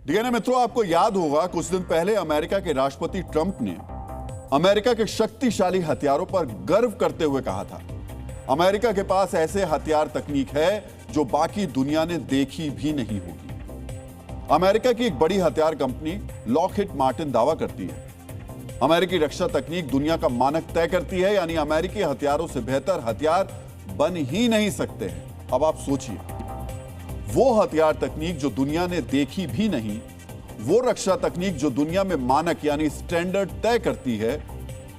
DNA मित्रों, आपको याद होगा कुछ दिन पहले अमेरिका के राष्ट्रपति ट्रंप ने अमेरिका के शक्तिशाली हथियारों पर गर्व करते हुए कहा था, अमेरिका के पास ऐसे हथियार तकनीक है जो बाकी दुनिया ने देखी भी नहीं होगी। अमेरिका की एक बड़ी हथियार कंपनी लॉकहीड मार्टिन दावा करती है, अमेरिकी रक्षा तकनीक दुनिया का मानक तय करती है, यानी अमेरिकी हथियारों से बेहतर हथियार बन ही नहीं सकते हैं। अब आप सोचिए, वो हथियार तकनीक जो दुनिया ने देखी भी नहीं, वो रक्षा तकनीक जो दुनिया में मानक यानी स्टैंडर्ड तय करती है,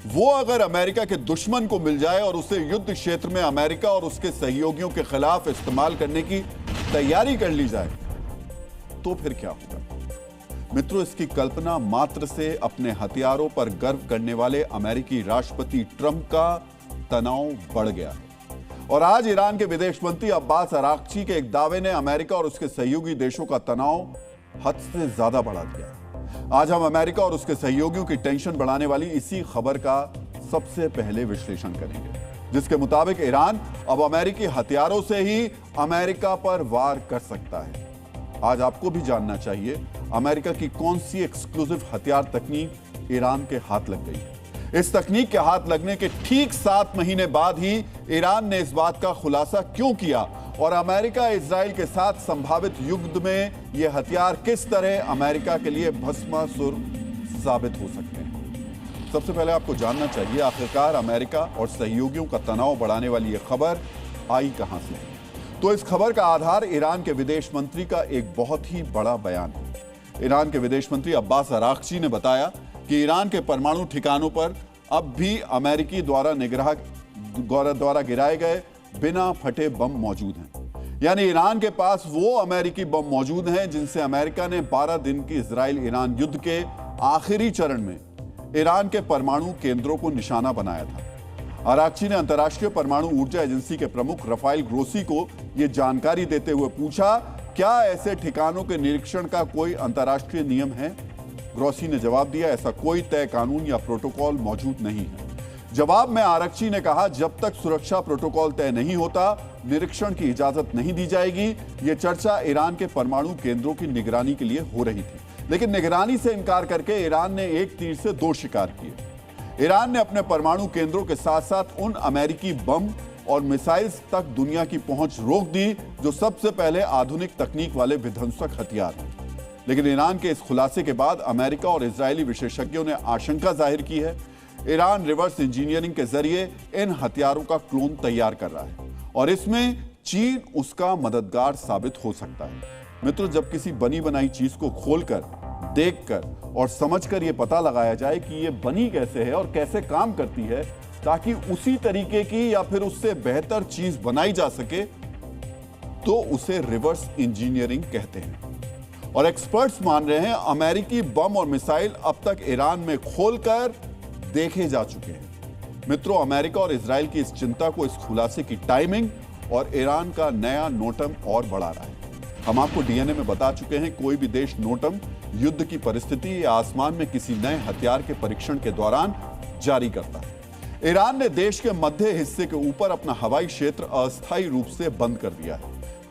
वो अगर अमेरिका के दुश्मन को मिल जाए और उसे युद्ध क्षेत्र में अमेरिका और उसके सहयोगियों के खिलाफ इस्तेमाल करने की तैयारी कर ली जाए, तो फिर क्या होगा? मित्रों, इसकी कल्पना मात्र से अपने हथियारों पर गर्व करने वाले अमेरिकी राष्ट्रपति ट्रंप का तनाव बढ़ गया है। और आज ईरान के विदेश मंत्री अब्बास अराक्ची के एक दावे ने अमेरिका और उसके सहयोगी देशों का तनाव हद से ज्यादा बढ़ा दिया। आज हम अमेरिका और उसके सहयोगियों की टेंशन बढ़ाने वाली इसी खबर का सबसे पहले विश्लेषण करेंगे, जिसके मुताबिक ईरान अब अमेरिकी हथियारों से ही अमेरिका पर वार कर सकता है। आज आपको भी जानना चाहिए अमेरिका की कौन सी एक्सक्लूसिव हथियार तकनीक ईरान के हाथ लग गई है। इस तकनीक के हाथ लगने के ठीक 7 महीने बाद ही ईरान ने इस बात का खुलासा क्यों किया और अमेरिका इजराइल के साथ संभावित युद्ध में यह हथियार किस तरह अमेरिका के लिए भस्मासुर साबित हो सकते हैं। सबसे पहले आपको जानना चाहिए आखिरकार अमेरिका और सहयोगियों का तनाव बढ़ाने वाली यह खबर आई कहां से। तो इस खबर का आधार ईरान के विदेश मंत्री का एक बहुत ही बड़ा बयान है। ईरान के विदेश मंत्री अब्बास अराक्ची ने बताया कि ईरान के परमाणु ठिकानों पर अब भी अमेरिकी द्वारा गिराए गए बिना फटे बम मौजूद हैं। यानी ईरान के पास वो अमेरिकी बम मौजूद हैं जिनसे अमेरिका ने 12 दिन की इजराइल ईरान युद्ध के आखिरी चरण में ईरान के परमाणु केंद्रों को निशाना बनाया था। अराक्ची ने अंतर्राष्ट्रीय परमाणु ऊर्जा एजेंसी के प्रमुख राफेल ग्रोसी को यह जानकारी देते हुए पूछा, क्या ऐसे ठिकानों के निरीक्षण का कोई अंतर्राष्ट्रीय नियम है? ग्रोसी ने जवाब दिया, ऐसा कोई तय कानून या प्रोटोकॉल मौजूद नहीं है। जवाब में आरक्षी ने कहा, जब तक सुरक्षा प्रोटोकॉल तय नहीं होता, निरीक्षण की इजाजत नहीं दी जाएगी। यह चर्चा ईरान के परमाणु केंद्रों की निगरानी के लिए हो रही थी, लेकिन निगरानी से इनकार करके ईरान ने एक तीर से 2 शिकार किए। ईरान ने अपने परमाणु केंद्रों के साथ साथ उन अमेरिकी बम और मिसाइल्स तक दुनिया की पहुंच रोक दी जो सबसे पहले आधुनिक तकनीक वाले विध्वंसक हथियार हैं। लेकिन ईरान के इस खुलासे के बाद अमेरिका और इजरायली विशेषज्ञों ने आशंका जाहिर की है, ईरान रिवर्स इंजीनियरिंग के जरिए इन हथियारों का क्लोन तैयार कर रहा है और इसमें चीन उसका मददगार साबित हो सकता है। मित्रों, जब किसी बनी बनाई चीज को खोलकर, देखकर और समझकर यह पता लगाया जाए कि यह बनी कैसे है और कैसे काम करती है, ताकि उसी तरीके की या फिर उससे बेहतर चीज बनाई जा सके, तो उसे रिवर्स इंजीनियरिंग कहते हैं। और एक्सपर्ट्स मान रहे हैं अमेरिकी बम और मिसाइल अब तक ईरान में खोलकर देखे जा चुके हैं। मित्रों, अमेरिका और इजराइल की इस चिंता को, इस खुलासे की टाइमिंग और ईरान का नया नोटम और बढ़ा रहा है। हम आपको डीएनए में बता चुके हैं, कोई भी देश नोटम युद्ध की परिस्थिति या आसमान में किसी नए हथियार के परीक्षण के दौरान जारी करता है। ईरान ने देश के मध्य हिस्से के ऊपर अपना हवाई क्षेत्र अस्थायी रूप से बंद कर दिया है।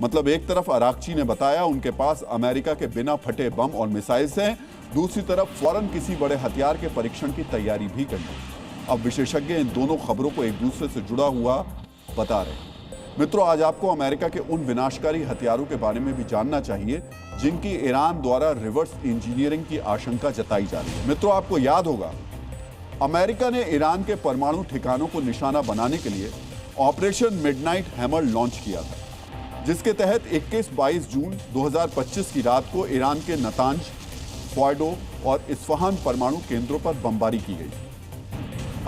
मतलब एक तरफ अराक्ची ने बताया उनके पास अमेरिका के बिना फटे बम और मिसाइल्स हैं, दूसरी तरफ फौरन किसी बड़े हथियार के परीक्षण की तैयारी भी करनी। अब विशेषज्ञ इन दोनों खबरों को एक दूसरे से जुड़ा हुआ बता रहे हैं। मित्रों, आज आपको अमेरिका के उन विनाशकारी हथियारों के बारे में भी जानना चाहिए जिनकी ईरान द्वारा रिवर्स इंजीनियरिंग की आशंका जताई जा रही है। मित्रों, आपको याद होगा अमेरिका ने ईरान के परमाणु ठिकानों को निशाना बनाने के लिए ऑपरेशन मिडनाइट हैमर लॉन्च किया था, जिसके तहत 21-22 जून 2025 की रात को ईरान के नतांज, फॉर्डो और इस्फहान परमाणु केंद्रों पर बमबारी की गई।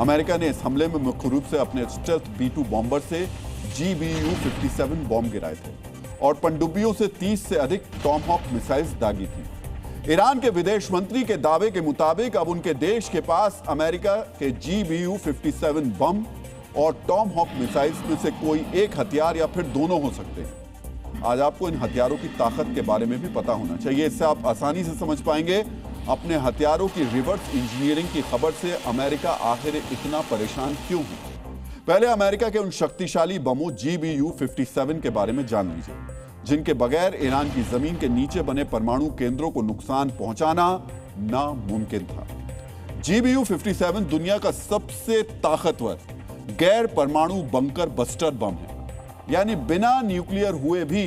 अमेरिका ने इस हमले में मुख्य रूप से अपने स्टेल्थ B-2 बॉम्बर से GBU-57 बॉम्ब गिराए थे और पनडुब्बियों से 30 से अधिक टॉमहॉक मिसाइल्स दागी थी। ईरान के विदेश मंत्री के दावे के मुताबिक अब उनके देश के पास अमेरिका के GBU-57 बम और टॉमहॉक मिसाइल्स में से कोई एक हथियार या फिर दोनों हो सकते हैं। आज आपको इन हथियारों की ताकत के बारे में भी पता होना चाहिए, इससे आप आसानी से समझ पाएंगे अपने हथियारों की रिवर्स इंजीनियरिंग की खबर से अमेरिका आखिर इतना परेशान क्यों है। पहले अमेरिका के उन शक्तिशाली बमों GBU-57 के बारे में जान लीजिए। जिनके बगैर ईरान की जमीन के नीचे बने परमाणु केंद्रों को नुकसान पहुंचाना नामुमकिन था। GBU-57 दुनिया का सबसे ताकतवर गैर परमाणु बंकर बस्टर बम है, यानी बिना न्यूक्लियर हुए भी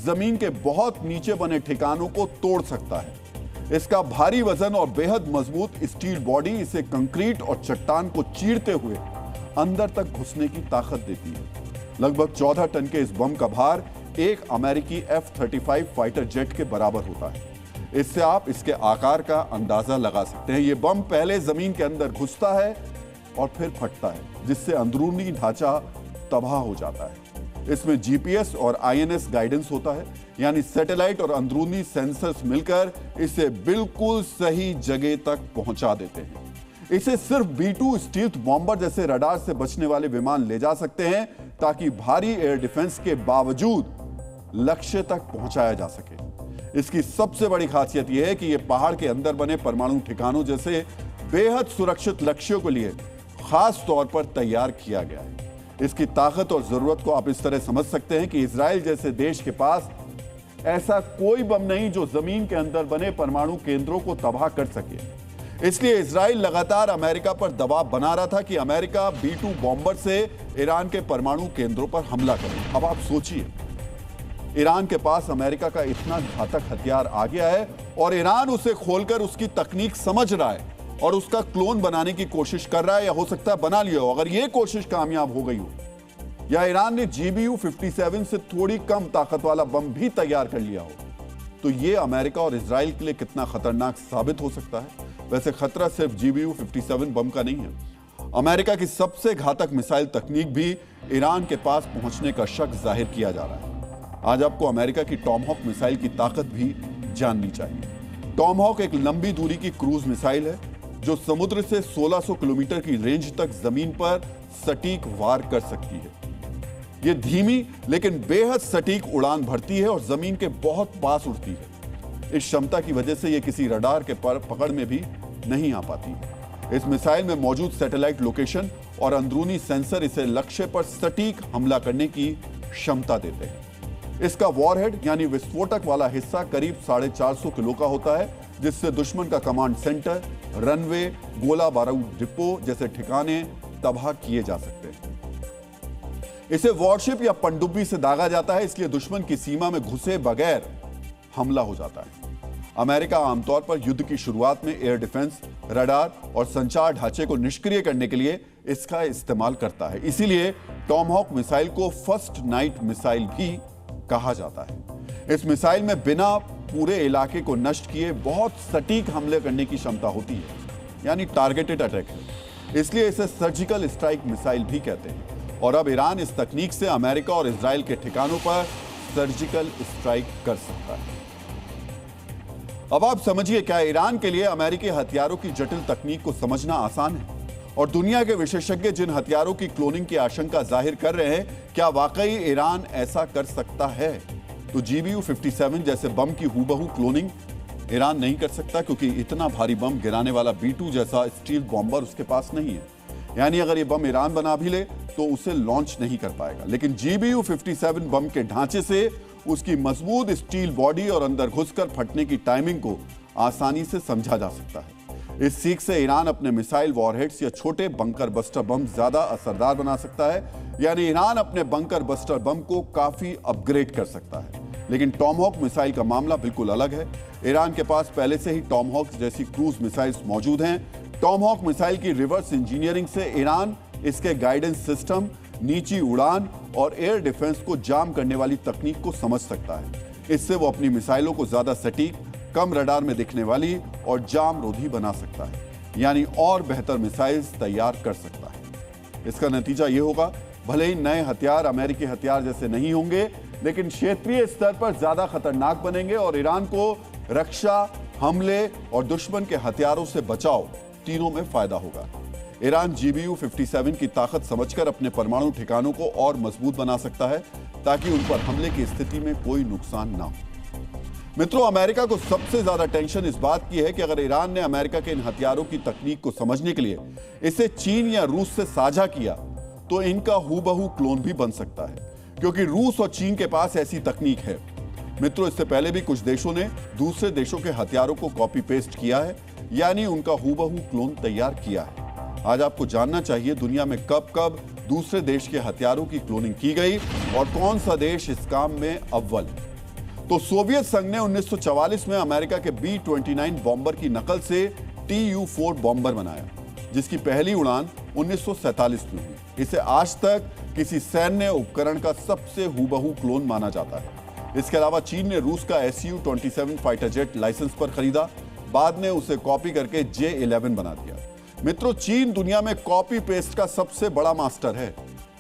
जमीन के बहुत नीचे बने ठिकानों को तोड़ सकता है। इसका भारी वजन और बेहद मजबूत स्टील बॉडी इसे कंक्रीट और चट्टान को चीरते हुए अंदर तक घुसने की ताकत देती है। लगभग 14 टन के इस बम का भार एक अमेरिकी F-35 फाइटर जेट के बराबर होता है। इससे आप इसके आकार का अंदाजा लगा सकते हैं। यह बम पहले जमीन के अंदर घुसता है और फिर फटता है, जिससे अंदरूनी ढांचा तबाह हो जाता है। इसमें GPS और INS गाइडेंस होता है, यानी सैटेलाइट और अंदरूनी सेंसर्स मिलकर इसे बिल्कुल सही जगह तक पहुंचा देते हैं। इसे सिर्फ B-2 स्टील्थ बॉम्बर जैसे रडार से बचने वाले विमान ले जा सकते हैं, ताकि भारी एयर डिफेंस के बावजूद लक्ष्य तक पहुंचाया जा सके। इसकी सबसे बड़ी खासियत यह है कि यह पहाड़ के अंदर बने परमाणु ठिकानों जैसे बेहद सुरक्षित लक्ष्यों के लिए खास तौर पर तैयार किया गया है। इसकी ताकत और जरूरत को आप इस तरह समझ सकते हैं कि इजराइल जैसे देश के पास ऐसा कोई बम नहीं जो जमीन के अंदर बने परमाणु केंद्रों को तबाह कर सके। इसलिए इजराइल लगातार अमेरिका पर दबाव बना रहा था कि अमेरिका B-2 बॉम्बर से ईरान के परमाणु केंद्रों पर हमला करे। अब आप सोचिए, ईरान के पास अमेरिका का इतना घातक हथियार आ गया है और ईरान उसे खोलकर उसकी तकनीक समझ रहा है और उसका क्लोन बनाने की कोशिश कर रहा है, या हो सकता है बना लिया हो। अगर यह कोशिश कामयाब हो गई हो, या ईरान ने GBU-57 से थोड़ी कम ताकत वाला बम भी तैयार कर लिया हो, तो यह अमेरिका और इजराइल के लिए कितना खतरनाक साबित हो सकता है। वैसे खतरा सिर्फ GBU-57 बम का नहीं है। अमेरिका की सबसे घातक मिसाइल तकनीक भी ईरान के पास पहुंचने का शक जाहिर किया जा रहा है। आज आपको अमेरिका की टॉमहॉक मिसाइल की ताकत भी जाननी चाहिए। टॉमहॉक एक लंबी दूरी की क्रूज मिसाइल है जो समुद्र से 1600 किलोमीटर की रेंज तक जमीन पर सटीक वार कर सकती है। यह धीमी लेकिन बेहद सटीक उड़ान भरती है और जमीन के बहुत पास उड़ती है। इस क्षमता की वजह से यह किसी रडार के पकड़ में भी नहीं आ पाती। इस मिसाइल में मौजूद सैटेलाइट लोकेशन और अंदरूनी सेंसर इसे लक्ष्य पर सटीक हमला करने की क्षमता देते हैं। इसका वॉरहेड यानी विस्फोटक वाला हिस्सा करीब 450 किलो का होता है, जिससे दुश्मन का कमांड सेंटर, रनवे, गोला बारूद डिपो जैसे ठिकाने तबाह किए जा सकते हैं। इसे वॉरशिप या पनडुब्बी से दागा जाता है, इसलिए दुश्मन की सीमा में घुसे बगैर हमला हो जाता है। अमेरिका आमतौर पर युद्ध की शुरुआत में एयर डिफेंस, रडार और संचार ढांचे को निष्क्रिय करने के लिए इसका इस्तेमाल करता है। इसीलिए टॉमहॉक मिसाइल को फर्स्ट नाइट मिसाइल भी कहा जाता है। इस मिसाइल में बिना पूरे इलाके को नष्ट किए बहुत सटीक हमले करने की क्षमता होती है, यानी टारगेटेड अटैक है। इसलिए इसे सर्जिकल स्ट्राइक मिसाइल भी कहते हैं। और अब ईरान इस तकनीक से अमेरिका और इजराइल के ठिकानों पर सर्जिकल स्ट्राइक कर सकता है। अब आप समझिए, क्या ईरान के लिए अमेरिकी हथियारों की जटिल तकनीक को समझना आसान है? और दुनिया के विशेषज्ञ जिन हथियारों की क्लोनिंग की आशंका जाहिर कर रहे हैं, क्या वाकई ईरान ऐसा कर सकता है? तो GBU-57 जैसे बम की हूबहू क्लोनिंग ईरान नहीं कर सकता, क्योंकि इतना भारी बम गिराने वाला B-2 जैसा स्टील बॉम्बर उसके पास नहीं है। यानी अगर ये बम ईरान बना भी ले तो उसे लॉन्च नहीं कर पाएगा। लेकिन GBU-57 बम के ढांचे से उसकी मजबूत स्टील बॉडी और अंदर घुसकर फटने की टाइमिंग को आसानी से समझा जा सकता है। इस सीख से ईरान अपने मिसाइल वॉरहेड्स या छोटे बंकर बस्टर बम ज्यादा असरदार बना सकता है, यानी ईरान अपने बंकर बस्टर बम को काफी अपग्रेड कर सकता है। लेकिन टॉमहॉक मिसाइल का मामला बिल्कुल अलग है। ईरान के पास पहले से ही टॉमहॉक जैसी क्रूज मिसाइल्स मौजूद हैं। टॉमहॉक मिसाइल की रिवर्स इंजीनियरिंग से ईरान इसके गाइडेंस सिस्टम, नीची उड़ान और एयर डिफेंस को जाम करने वाली तकनीक को समझ सकता है। इससे वो अपनी मिसाइलों को ज्यादा सटीक, कम रडार में दिखने वाली और जाम रोधी बना सकता है, यानी और बेहतर मिसाइल्स तैयार कर सकता है। इसका नतीजा ये होगा, भले ही नए हथियार अमेरिकी हथियार जैसे नहीं होंगे, लेकिन क्षेत्रीय स्तर पर ज्यादा खतरनाक बनेंगे और ईरान को रक्षा, हमले और दुश्मन के हथियारों से बचाव तीनों में फायदा होगा। ईरान GBU-57 की ताकत समझकर अपने परमाणु ठिकानों को और मजबूत बना सकता है, ताकि उन पर हमले की स्थिति में कोई नुकसान ना हो। मित्रों, अमेरिका को सबसे ज्यादा टेंशन इस बात की है कि अगर ईरान ने अमेरिका के इन हथियारों की तकनीक को समझने के लिए इसे चीन या रूस से साझा किया, तो इनका हूबहू क्लोन भी बन सकता है, क्योंकि रूस और चीन के पास ऐसी तकनीक है। मित्रों, इससे पहले भी कुछ देशों ने दूसरे देशों के हथियारों को कॉपी पेस्ट किया है, यानी उनका हूबहू क्लोन तैयार किया है। आज आपको जानना चाहिए दुनिया में कब कब दूसरे देश के हथियारों की क्लोनिंग की गई और कौन सा देश इस काम में अव्वल है। तो सोवियत संघ ने 1944 में अमेरिका के B-29 बॉम्बर की नकल से Tu-4 बॉम्बर बनाया, जिसकी पहली उड़ान 1947 में हुई। इसे आज तक किसी सैन्य उपकरण का सबसे हूबहू क्लोन माना जाता है। इसके अलावा चीन ने रूस का Su-27 फाइटर जेट लाइसेंस पर खरीदा, बाद में उसे कॉपी करके J-11 बना दिया। मित्रों, चीन दुनिया में कॉपी पेस्ट का सबसे बड़ा मास्टर है।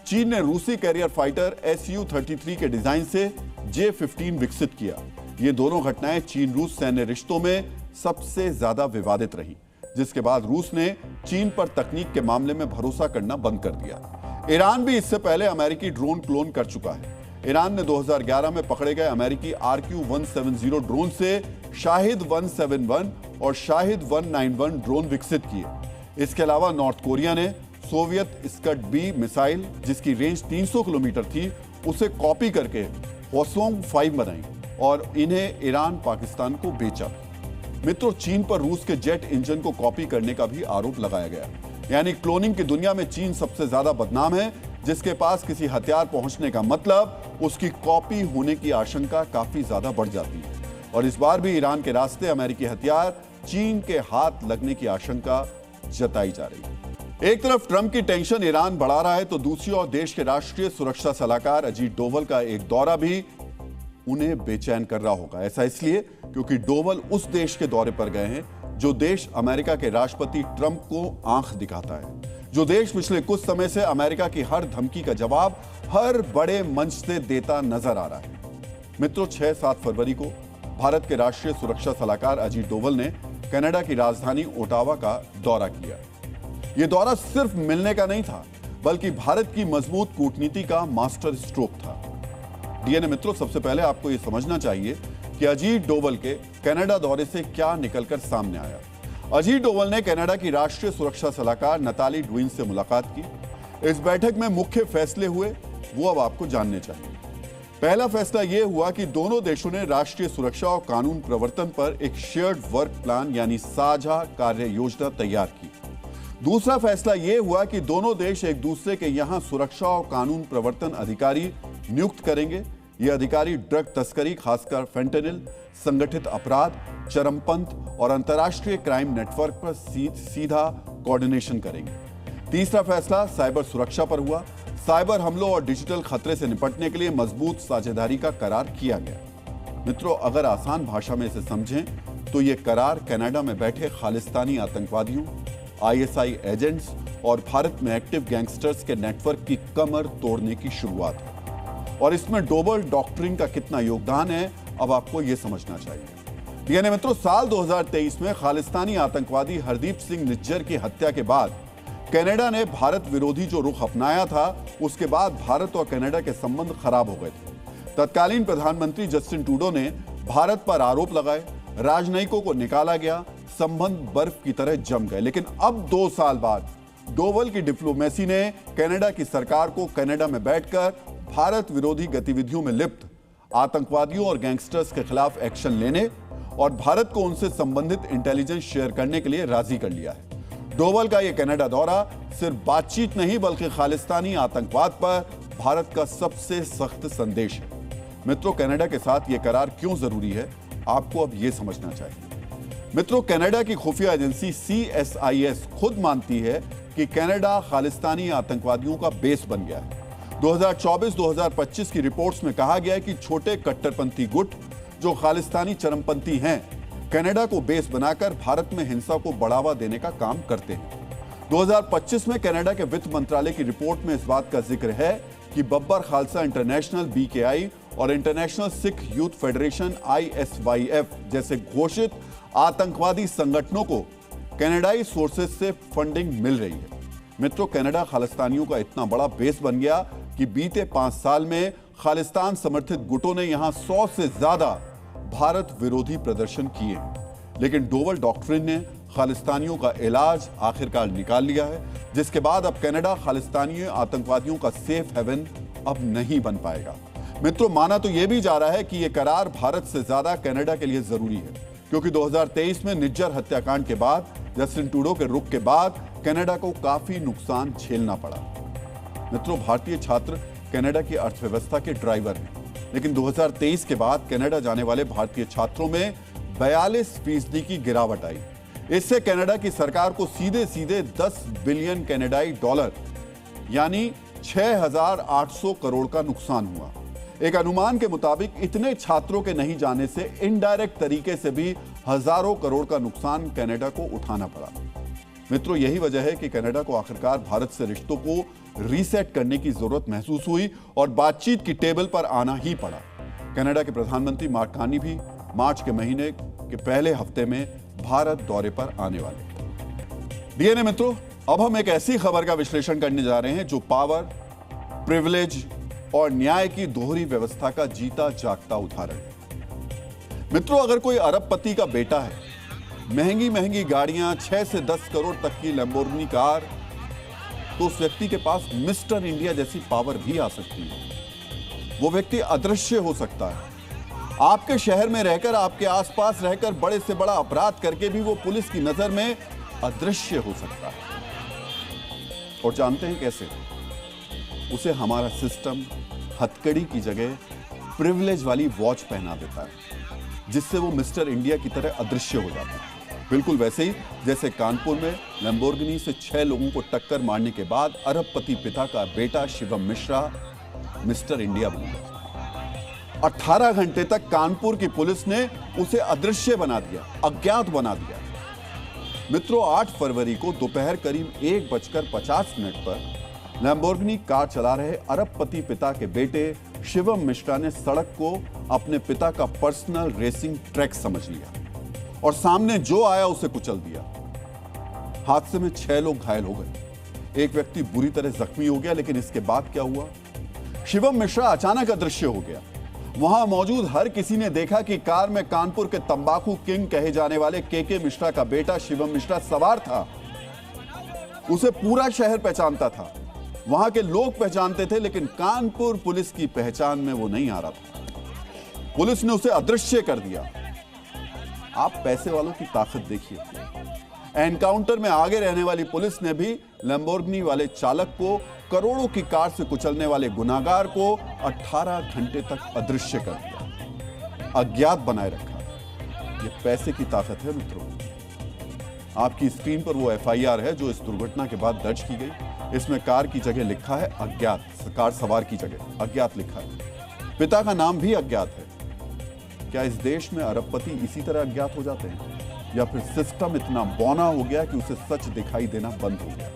चीन ने रूसी कैरियर फाइटर Su-33 के डिजाइन से J-15 विकसित किया। ये दोनों घटनाएं चीन रूस सैन्य रिश्तों में सबसे ज्यादा विवादित रही, जिसके बाद रूस ने चीन पर तकनीक के मामले में भरोसा करना बंद कर दिया। ईरान भी इससे पहले अमेरिकी ड्रोन क्लोन कर चुका है। ईरान ने 2011 में पकड़े गए अमेरिकी RQ-170 ड्रोन से शाहिद 171 और शाहिद 191 ड्रोन विकसित किए। इसके अलावा नॉर्थ कोरिया ने सोवियत स्कड-B मिसाइल, जिसकी रेंज 300 किलोमीटर थी, उसे कॉपी करके हॉसोंग 5 बनाई और इन्हें ईरान पाकिस्तान को बेचा। मित्रों, चीन पर रूस के जेट इंजन को कॉपी करने का भी आरोप लगाया गया। यानी क्लोनिंग की दुनिया में चीन सबसे ज्यादा बदनाम है। जिसके पास किसी हथियार पहुंचने का मतलब उसकी कॉपी होने की आशंका काफी ज्यादा बढ़ जाती है। और इस बार भी ईरान के रास्ते अमेरिकी हथियार चीन के हाथ लगने की आशंका जताई जा रही है। एक तरफ ट्रंप की टेंशन ईरान बढ़ा रहा है, तो दूसरी ओर देश के राष्ट्रीय सुरक्षा सलाहकार अजीत डोवल का एक दौरा भी उन्हें बेचैन कर रहा होगा। ऐसा इसलिए क्योंकि डोवल उस देश के दौरे पर गए हैं जो देश अमेरिका के राष्ट्रपति ट्रंप को आंख दिखाता है, जो देश पिछले कुछ समय से अमेरिका की हर धमकी का जवाब हर बड़े मंच से देता नजर आ रहा है। मित्रों, 6-7 फरवरी को भारत के राष्ट्रीय सुरक्षा सलाहकार अजीत डोवल ने कनाडा की राजधानी ओटावा का दौरा किया। यह दौरा सिर्फ मिलने का नहीं था, बल्कि भारत की मजबूत कूटनीति का मास्टर स्ट्रोक था। डीएनए मित्रों, सबसे पहले आपको यह समझना चाहिए कि अजीत डोवल के कनाडा दौरे से क्या निकलकर सामने आया। अजीत डोवल ने कनाडा की राष्ट्रीय सुरक्षा सलाहकार नताली ड्विन से मुलाकात की। इस बैठक में मुख्य फैसले हुए, वो अब आपको जानने चाहिए। पहला फैसला यह हुआ कि दोनों देशों ने राष्ट्रीय सुरक्षा और कानून प्रवर्तन पर एक शेयर्ड वर्क प्लान यानी साझा कार्य योजना तैयार की। दूसरा फैसला यह हुआ कि दोनों देश एक दूसरे के यहां सुरक्षा और कानून प्रवर्तन अधिकारी नियुक्त करेंगे। ये अधिकारी ड्रग तस्करी, खासकर फेंटेनिल, संगठित अपराध, चरमपंथ और अंतर्राष्ट्रीय क्राइम नेटवर्क पर सीधा कोऑर्डिनेशन करेंगे। तीसरा फैसला साइबर सुरक्षा पर हुआ। साइबर हमलों और डिजिटल खतरे से निपटने के लिए मजबूत साझेदारी का करार किया गया। मित्रों, अगर आसान भाषा में इसे समझें तो यह करार कनाडा में बैठे खालिस्तानी आतंकवादियों, ISI एजेंट्स और भारत में एक्टिव गैंगस्टर्स के नेटवर्क की कमर तोड़ने की शुरुआत है। और इसमें डोवल डॉक्ट्रिन का कितना योगदान है, अब आपको यह समझना चाहिए। डीएनए मित्रों, साल 2023 में खालिस्तानी आतंकवादी हरदीप सिंह निज्जर की हत्या के बाद कनाडा ने भारत विरोधी जो रुख अपनाया था, उसके बाद भारत और कनाडा के संबंध खराब हो गए थे। तत्कालीन प्रधानमंत्री जस्टिन ट्रूडो ने भारत पर आरोप लगाए, राजनयिकों को निकाला गया, संबंध बर्फ की तरह जम गए। लेकिन अब 2 साल बाद डोवल की डिप्लोमेसी ने कनाडा की सरकार को कनाडा में बैठकर भारत विरोधी गतिविधियों में लिप्त आतंकवादियों और गैंगस्टर्स के खिलाफ एक्शन लेने और भारत को उनसे संबंधित इंटेलिजेंस शेयर करने के लिए राजी कर लिया है। डोवल का यह कनाडा दौरा सिर्फ बातचीत नहीं, बल्कि खालिस्तानी आतंकवाद पर भारत का सबसे सख्त संदेश है। मित्रों, कनाडा के साथ यह करार क्यों जरूरी है, आपको अब यह समझना चाहिए। मित्रों, कनाडा की खुफिया एजेंसी CSIS खुद मानती है कि कनाडा खालिस्तानी आतंकवादियों का बेस बन गया है। 2024-2025 की रिपोर्ट्स में कहा गया है कि छोटे कट्टरपंथी गुट जो खालिस्तानी चरमपंथी हैं, कनाडा को बेस बनाकर भारत में हिंसा को बढ़ावा देने का काम करते हैं। 2025 में कनाडा के वित्त मंत्रालय की रिपोर्ट में इस बात का जिक्र है कि बब्बर खालसा इंटरनेशनल BKI और international Sikh youth federation ISYF जैसे घोषित आतंकवादी संगठनों को कनाडाई सोर्सेज से फंडिंग मिल रही है। मित्रों, कनाडा खालिस्तानियों का इतना बड़ा बेस बन गया कि बीते 5 साल में खालिस्तान समर्थित गुटों ने यहां 100 से ज्यादा भारत विरोधी प्रदर्शन किए। लेकिन डोवल डॉक्ट्रिन ने खालिस्तानियों का इलाज आखिरकार निकाल लिया है, जिसके बाद अब कनाडा खालिस्तानी आतंकवादियों का सेफ हेवन अब नहीं बन पाएगा। मित्रों, माना तो यह भी जा रहा है कि यह करार भारत से ज्यादा कनाडा के लिए जरूरी है, क्योंकि 2023 में निज्जर हत्याकांड के बाद, जस्टिन ट्रूडो के रुख के बाद कनाडा को काफी नुकसान झेलना पड़ा। मित्रों, भारतीय छात्र कनाडा की अर्थव्यवस्था के ड्राइवर हैं, लेकिन 2023 के बाद कनाडा जाने वाले भारतीय छात्रों में 42% की गिरावट आई। इससे कनाडा की सरकार को सीधे सीधे 10 बिलियन कनाडाई डॉलर यानी 6,800 करोड़ का नुकसान हुआ। एक अनुमान के मुताबिक इतने छात्रों के नहीं जाने से इनडायरेक्ट तरीके से भी हजारों करोड़ का नुकसान कनाडा को उठाना पड़ा। मित्रों, यही वजह है कि कनाडा को आखिरकार भारत से रिश्तों को रीसेट करने की जरूरत महसूस हुई और बातचीत की टेबल पर आना ही पड़ा। कनाडा के प्रधानमंत्री मार्क कार्नी भी मार्च के महीने के पहले हफ्ते में भारत दौरे पर आने वाले। डीएनए मित्रों, अब हम एक ऐसी खबर का विश्लेषण करने जा रहे हैं जो पावर, प्रिविलेज और न्याय की दोहरी व्यवस्था का जीता जागता उदाहरण है। मित्रों, अगर कोई अरबपति का बेटा है, महंगी महंगी गाड़ियां, 6 से 10 करोड़ तक की लैम्बोर्गिनी कार, तो उस व्यक्ति के पास मिस्टर इंडिया जैसी पावर भी आ सकती है। वो व्यक्ति अदृश्य हो सकता है। आपके शहर में रहकर, आपके आसपास रहकर बड़े से बड़ा अपराध करके भी वो पुलिस की नजर में अदृश्य हो सकता है। और जानते हैं कैसे? उसे हमारा सिस्टम हथकड़ी की जगह प्रिविलेज वाली वॉच पहना देता है, जिससे वो मिस्टर इंडिया की तरह अदृश्य हो जाता है। बिल्कुल वैसे ही जैसे कानपुर में लैम्बोर्गिनी से 6 लोगों को टक्कर मारने के बाद अरबपति पिता का बेटा शिवम मिश्रा मिस्टर इंडिया बन गया। 18 घंटे तक कानपुर की पुलिस ने उसे अदृश्य बना दिया, अज्ञात बना दिया। मित्रों, 8 फरवरी को दोपहर करीब 1:50 पर लैम्बोर्गिनी कार चला रहे अरबपति पिता के बेटे शिवम मिश्रा ने सड़क को अपने पिता का पर्सनल रेसिंग ट्रैक समझ लिया और सामने जो आया उसे कुचल दिया। हादसे में 6 लोग घायल हो गए। एक व्यक्ति बुरी तरह जख्मी हो गया, लेकिन इसके बाद क्या हुआ? शिवम मिश्रा अचानक अदृश्य हो गया। वहां मौजूद हर किसी ने देखा कि कार में कानपुर के तंबाकू किंग कहे जाने वाले के मिश्रा का बेटा शिवम मिश्रा सवार था। उसे पूरा शहर पहचानता था, वहां के लोग पहचानते थे, लेकिन कानपुर पुलिस की पहचान में वो नहीं आ रहा था। पुलिस ने उसे अदृश्य कर दिया। आप पैसे वालों की ताकत देखिए। एनकाउंटर में आगे रहने वाली पुलिस ने भी लैम्बोर्गिनी वाले चालक को, करोड़ों की कार से कुचलने वाले गुनाहगार को 18 घंटे तक अदृश्य कर दिया, अज्ञात बनाए रखा। यह पैसे की ताकत है मित्रों। आपकी स्क्रीन पर वो एफआईआर है जो इस दुर्घटना के बाद दर्ज की गई। इसमें कार की जगह लिखा है अज्ञात, कार सवार की जगह अज्ञात लिखा है। पिता का नाम भी अज्ञात है। क्या इस देश में अरबपति इसी तरह अज्ञात हो जाते हैं, या फिर सिस्टम इतना बौना हो गया कि उसे सच दिखाई देना बंद हो गया?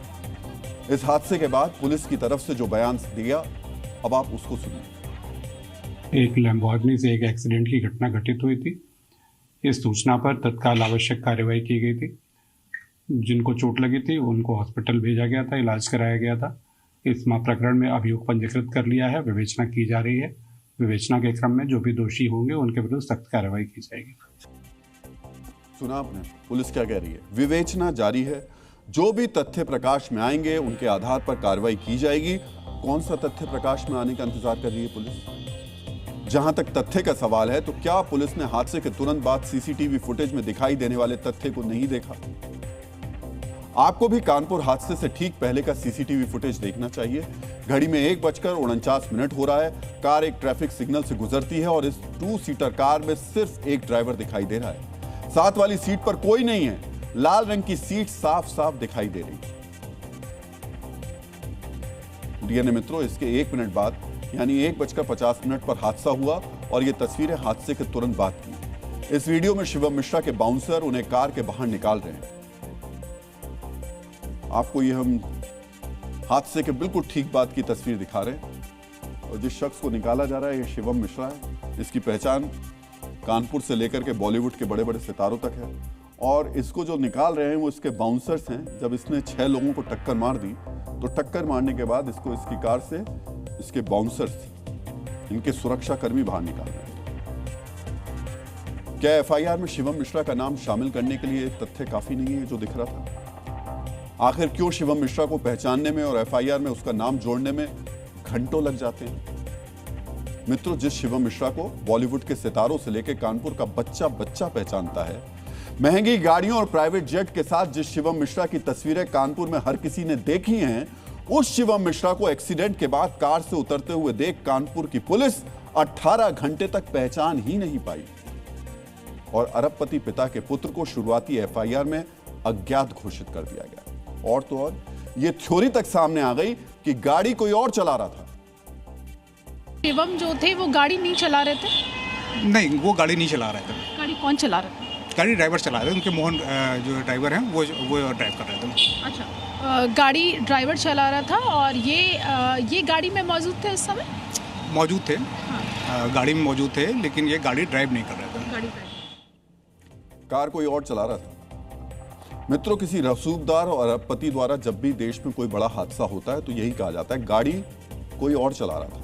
इस हादसे के बाद पुलिस की तरफ से जो बयान दिया, अब आप उसको सुनिए। एक लैम्बोर्गिनी से एक एक्सीडेंट की घटना घटित हुई थी। इस सूचना पर तत्काल आवश्यक कार्यवाही की गई थी। जिनको चोट लगी थी उनको हॉस्पिटल भेजा गया था, इलाज कराया गया था। इस प्रकरण में अभियोग पंजीकृत कर लिया है, विवेचना की जा रही है। विवेचना के क्रम में जो भी दोषी होंगे उनके विरुद्ध सख्त कार्रवाई की जाएगी। सुना आपने, पुलिस क्या कह रही है? विवेचना जारी है। जो भी तथ्य प्रकाश में आएंगे उनके आधार पर कार्रवाई की जाएगी। कौन सा तथ्य प्रकाश में आने का इंतजार कर रही है पुलिस? जहां तक तथ्य का सवाल है, तो क्या पुलिस ने हादसे के तुरंत बाद सीसीटीवी फुटेज में दिखाई देने वाले तथ्य को नहीं देखा? आपको भी कानपुर हादसे से ठीक पहले का सीसीटीवी फुटेज देखना चाहिए। घड़ी में 1:49 हो रहा है। कार एक ट्रैफिक सिग्नल से गुजरती है और इस 2 सीटर कार में सिर्फ एक ड्राइवर दिखाई दे रहा है। साथ वाली सीट पर कोई नहीं है। लाल रंग की सीट साफ साफ दिखाई दे रही है। डीएनए मित्रों, इसके 1 मिनट बाद यानी 1:50 पर हादसा हुआ और ये तस्वीरें हादसे के तुरंत बाद की। इस वीडियो में शिवम मिश्रा के बाउंसर उन्हें कार के बाहर निकाल रहे हैं। आपको ये हम हादसे के बिल्कुल ठीक बाद की तस्वीर दिखा रहे हैं। और जिस शख्स को निकाला जा रहा है, ये शिवम मिश्रा है। इसकी पहचान कानपुर से लेकर के बॉलीवुड के बड़े बड़े सितारों तक है। और इसको जो निकाल रहे हैं वो इसके बाउंसर्स हैं। जब इसने 6 लोगों को टक्कर मार दी, तो टक्कर मारने के बाद इसको इसकी कार से इसके बाउंसर्स, इनके सुरक्षा कर्मी बाहर निकाल रहे हैं। क्या एफआईआर में शिवम मिश्रा का नाम शामिल करने के लिए तथ्य काफी नहीं है जो दिख रहा था? आखिर क्यों शिवम मिश्रा को पहचानने में और एफआईआर में उसका नाम जोड़ने में घंटों लग जाते हैं? मित्रों, जिस शिवम मिश्रा को बॉलीवुड के सितारों से लेकर कानपुर का बच्चा बच्चा पहचानता है, महंगी गाड़ियों और प्राइवेट जेट के साथ जिस शिवम मिश्रा की तस्वीरें कानपुर में हर किसी ने देखी हैं, उस शिवम मिश्रा को एक्सीडेंट के बाद कार से उतरते हुए देख कानपुर की पुलिस 18 घंटे तक पहचान ही नहीं पाई और अरबपति पिता के पुत्र को शुरुआती एफआईआर में अज्ञात घोषित कर दिया गया। और तो और यह थ्योरी तक सामने आ गई कि गाड़ी कोई और चला रहा था। शिवम जो थे वो गाड़ी नहीं चला रहे थे? नहीं, वो गाड़ी नहीं चला रहे थे। गाड़ी कौन चला रहे थे? गाड़ी ड्राइवर चला रहे थे, उनके मोहन जो ड्राइवर हैं वो ड्राइव कर रहे थे। अच्छा, गाड़ी ड्राइवर चला रहा था और ये गाड़ी में मौजूद थे उस समय? मौजूद थे। हाँ। गाड़ी में मौजूद थे, लेकिन ये गाड़ी ड्राइव नहीं कर रहे थे। गाड़ी कार कोई और चला रहा था। मित्रों, किसी रसूखदार और अरबपति द्वारा जब भी देश में कोई बड़ा हादसा होता है तो यही कहा जाता है गाड़ी कोई और चला रहा था।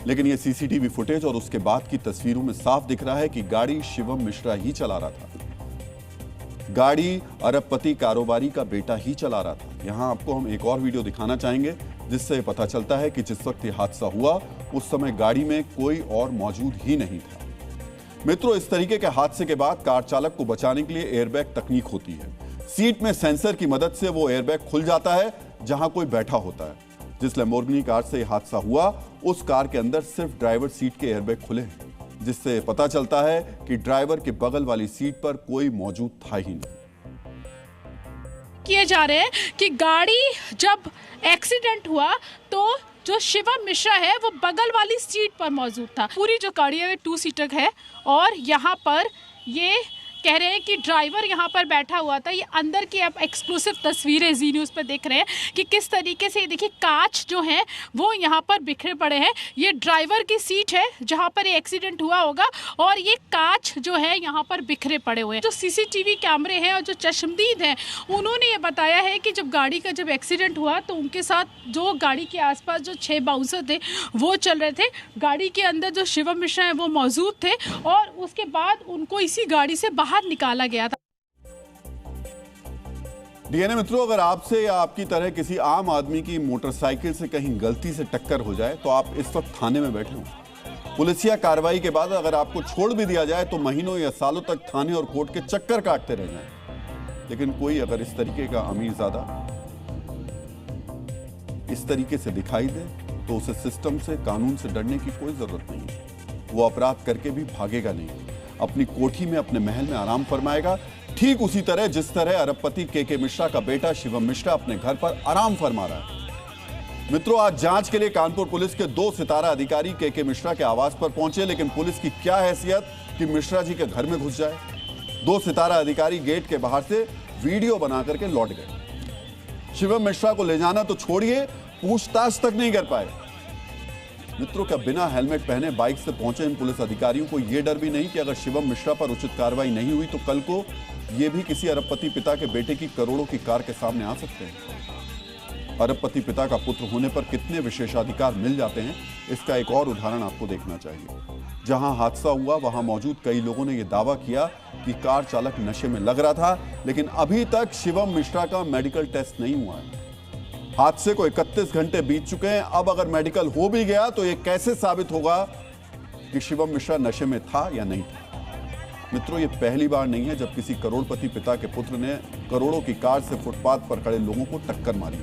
लेकिन यह सीसीटीवी फुटेज और उसके बाद की तस्वीरों में साफ दिख रहा है कि गाड़ी शिवम मिश्रा ही चला रहा था। गाड़ी अरबपति कारोबारी का बेटा ही चला रहा था। यहां आपको हम एक और वीडियो दिखाना चाहेंगे जिससे पता चलता है कि जिस वक्त यह हादसा हुआ उस समय गाड़ी में कोई और मौजूद ही नहीं था। मित्रों, इस तरीके के हादसे के बाद कार चालक को बचाने के लिए एयरबैग तकनीक होती है। सीट में सेंसर की मदद से वो एयरबैग खुल जाता है जहां कोई बैठा होता है। जिस लैम्बोर्गिनी कार से यह हादसा हुआ उस कार के अंदर सिर्फ ड्राइवर सीट के एयरबैग खुले हैं, जिससे पता चलता है कि ड्राइवर के बगल वाली सीट पर कोई मौजूद था ही नहीं। किए जा रहे हैं कि गाड़ी जब एक्सीडेंट हुआ तो जो शिवम मिश्रा है वो बगल वाली सीट पर मौजूद था। पूरी जो गाड़ी है 2 सीटर है और यहाँ पर ये कह रहे हैं कि ड्राइवर यहाँ पर बैठा हुआ था। ये अंदर की आप एक्सक्लूसिव तस्वीरें जी न्यूज़ पर देख रहे हैं कि किस तरीके से देखिए कांच जो है वो यहाँ पर बिखरे पड़े हैं। ये ड्राइवर की सीट है जहाँ पर ये एक्सीडेंट हुआ होगा और ये कांच जो है यहाँ पर बिखरे पड़े हुए हैं। जो सीसीटीवी कैमरे हैं और जो चश्मदीद हैं उन्होंने ये बताया है कि जब गाड़ी का जब एक्सीडेंट हुआ तो उनके साथ जो गाड़ी के आसपास जो 6 बाउंसर थे वो चल रहे थे। गाड़ी के अंदर जो शिवम मिश्रा है वो मौजूद थे और उसके बाद उनको इसी गाड़ी से बाहर निकाला गया था। डीएनए मित्रों, अगर आपसे या आपकी तरह किसी आम आदमी की मोटरसाइकिल से कहीं गलती से टक्कर हो जाए तो आप इस वक्त थाने में बैठे हो। पुलिसिया कार्रवाई के बाद अगर आपको छोड़ भी दिया जाए तो महीनों या सालों तक थाने और कोर्ट के चक्कर काटते रह जाएं। लेकिन कोई अगर इस तरीके का अमीरजादा इस तरीके से दिखाई दे तो उसे सिस्टम से, कानून से डरने की कोई जरूरत नहीं है। वो अपराध करके भी भागेगा नहीं, अपनी कोठी में, अपने महल में आराम फरमाएगा, ठीक उसी तरह जिस तरह अरबपति के मिश्रा का बेटा शिवम मिश्रा अपने घर पर आराम फरमा रहा है। मित्रों, आज जांच के लिए कानपुर पुलिस के 2 सितारा अधिकारी के मिश्रा के आवास पर पहुंचे, लेकिन पुलिस की क्या हैसियत कि मिश्रा जी के घर में घुस जाए। 2 सितारा अधिकारी गेट के बाहर से वीडियो बना करके लौट गए। शिवम मिश्रा को ले जाना तो छोड़िए, पूछताछ तक नहीं कर पाए। मित्रों, क्या बिना हेलमेट पहने बाइक से पहुंचे इन पुलिस अधिकारियों को यह डर भी नहीं कि अगर शिवम मिश्रा पर उचित कार्रवाई नहीं हुई तो कल को यह भी किसी अरबपति पिता के बेटे की करोड़ों की कार के सामने आ सकते हैं। अरबपति पिता का पुत्र होने पर कितने विशेषाधिकार मिल जाते हैं, इसका एक और उदाहरण आपको देखना चाहिए। जहां हादसा हुआ वहां मौजूद कई लोगों ने यह दावा किया कि कार चालक नशे में लग रहा था, लेकिन अभी तक शिवम मिश्रा का मेडिकल टेस्ट नहीं हुआ है। हादसे को 31 घंटे बीत चुके हैं। अब अगर मेडिकल हो भी गया तो यह कैसे साबित होगा कि शिवम मिश्रा नशे में था या नहीं था। मित्रों, यह पहली बार नहीं है जब किसी करोड़पति पिता के पुत्र ने करोड़ों की कार से फुटपाथ पर खड़े लोगों को टक्कर मारी,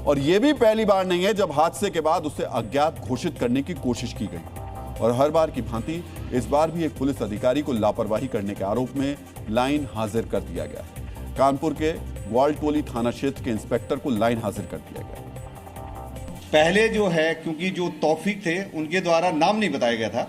और यह भी पहली बार नहीं है जब हादसे के बाद उसे अज्ञात घोषित करने की कोशिश की गई। और हर बार की भांति इस बार भी एक पुलिस अधिकारी को लापरवाही करने के आरोप में लाइन हाजिर कर दिया गया है। कानपुर के ग्वालटोली थाना क्षेत्र के इंस्पेक्टर को लाइन हाजिर कर दिया गया। पहले जो है, क्योंकि जो तौफीक थे उनके द्वारा नाम नहीं बताया गया था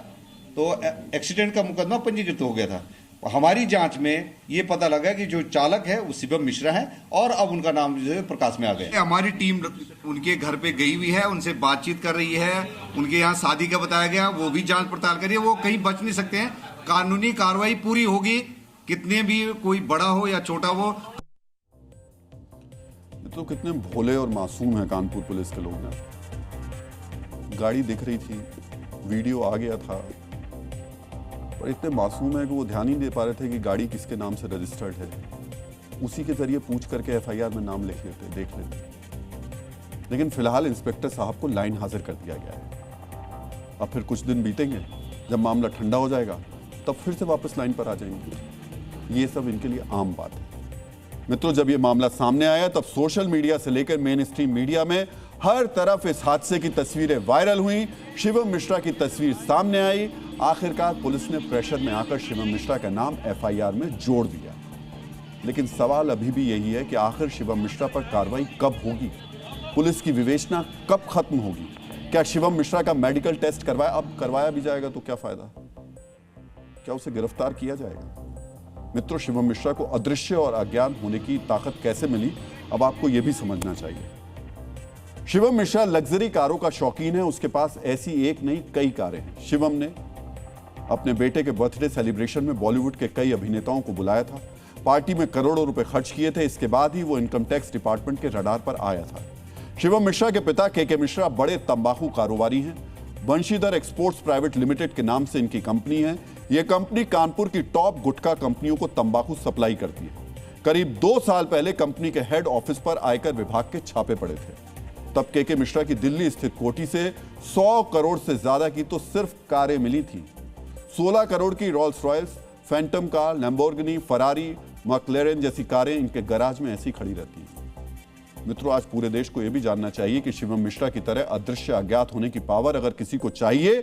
तो एक्सीडेंट का मुकदमा पंजीकृत हो गया था। हमारी जांच में ये पता लगा कि जो चालक है वो शिवम मिश्रा है और अब उनका नाम जो है प्रकाश में आ गया। हमारी टीम उनके घर पे गई हुई है, उनसे बातचीत कर रही है। उनके यहाँ शादी का बताया गया, वो भी जांच पड़ताल करिए। वो कहीं बच नहीं सकते हैं, कानूनी कार्रवाई पूरी होगी, कितने भी कोई बड़ा हो या छोटा हो। तो कितने भोले और मासूम हैं कानपुर पुलिस के लोग ना। गाड़ी दिख रही थी, वीडियो आ गया था, पर इतने मासूम है कि वो ध्यान ही नहीं दे पा रहे थे कि गाड़ी किसके नाम से रजिस्टर्ड है। उसी के जरिए पूछ करके एफआईआर में नाम लिख लेते, देख लेते। लेकिन फिलहाल इंस्पेक्टर साहब को लाइन हाजिर कर दिया गया है। अब फिर कुछ दिन बीतेंगे, जब मामला ठंडा हो जाएगा तब फिर से वापस लाइन पर आ जाएंगे। ये सब इनके लिए आम बात है। मित्रों, जब ये मामला सामने आया तब सोशल मीडिया से लेकर मेन स्ट्रीम मीडिया में हर तरफ इस हादसे की तस्वीरें वायरल हुई। शिवम मिश्रा की तस्वीर सामने आई। आखिरकार पुलिस ने प्रेशर में आकर शिवम मिश्रा का नाम एफआईआर में जोड़ दिया। लेकिन सवाल अभी भी यही है कि आखिर शिवम मिश्रा पर कार्रवाई कब होगी? पुलिस की विवेचना कब खत्म होगी? क्या शिवम मिश्रा का मेडिकल टेस्ट करवाया भी जाएगा तो क्या फायदा? क्या उसे गिरफ्तार किया जाएगा? मित्रों, शिवम मिश्रा को अदृश्य और अज्ञान होने की ताकत कैसे मिली, अब आपको यह भी समझना चाहिए। शिवम मिश्रा लग्जरी कारों का शौकीन है। उसके पास ऐसी एक नहीं कई कारें हैं। शिवम ने अपने बेटे के बर्थडे सेलिब्रेशन में बॉलीवुड के कई अभिनेताओं को बुलाया था। पार्टी में करोड़ों रुपए खर्च किए थे। इसके बाद ही वो इनकम टैक्स डिपार्टमेंट के रडार पर आया था। शिवम मिश्रा के पिता के मिश्रा बड़े तंबाकू कारोबारी हैं। बंशीधर एक्सपोर्ट्स प्राइवेट लिमिटेड के नाम से इनकी कंपनी है। यह कंपनी कानपुर की टॉप गुटखा कंपनियों को तंबाकू सप्लाई करती है। करीब 2 साल पहले कंपनी के हेड ऑफिस पर आयकर विभाग के छापे पड़े थे। तब के मिश्रा की दिल्ली स्थित कोठी से 100 करोड़ से ज्यादा की तो सिर्फ कारें मिली थी। 16 करोड़ की Rolls Royce, Phantom car, Lamborghini, Ferrari, McLaren जैसी कारें इनके गैराज में ऐसी खड़ी रहती हैं। मित्रों, आज पूरे देश को यह भी जानना चाहिए कि शिवम मिश्रा की तरह अदृश्य अज्ञात होने की पावर अगर किसी को चाहिए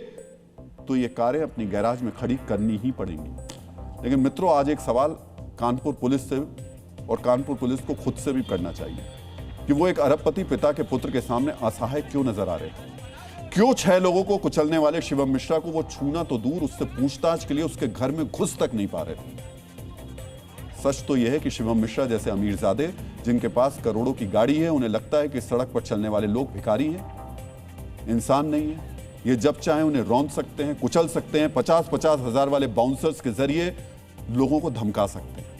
तो ये कारें अपनी गैराज में खड़ी करनी ही पड़ेंगी। लेकिन मित्रों, आज एक सवाल कानपुर पुलिस से और कानपुर पुलिस को खुद से भी करना चाहिए कि वो एक अरबपति पिता के पुत्र के सामने असहाय क्यों नजर आ रहे हैं? क्यों 6 लोगों को कुचलने वाले शिवम मिश्रा को वो छूना तो दूर, उससे पूछताछ के लिए उसके घर में घुस तक नहीं पा रहे थे? सच तो यह है कि शिवम मिश्रा जैसे अमीरजादे जिनके पास करोड़ों की गाड़ी है, उन्हें लगता है कि सड़क पर चलने वाले लोग भिखारी हैं, इंसान नहीं है। ये जब चाहे उन्हें रौंद सकते हैं, कुचल सकते हैं, 50-50 हजार वाले बाउंसर्स के जरिए लोगों को धमका सकते हैं।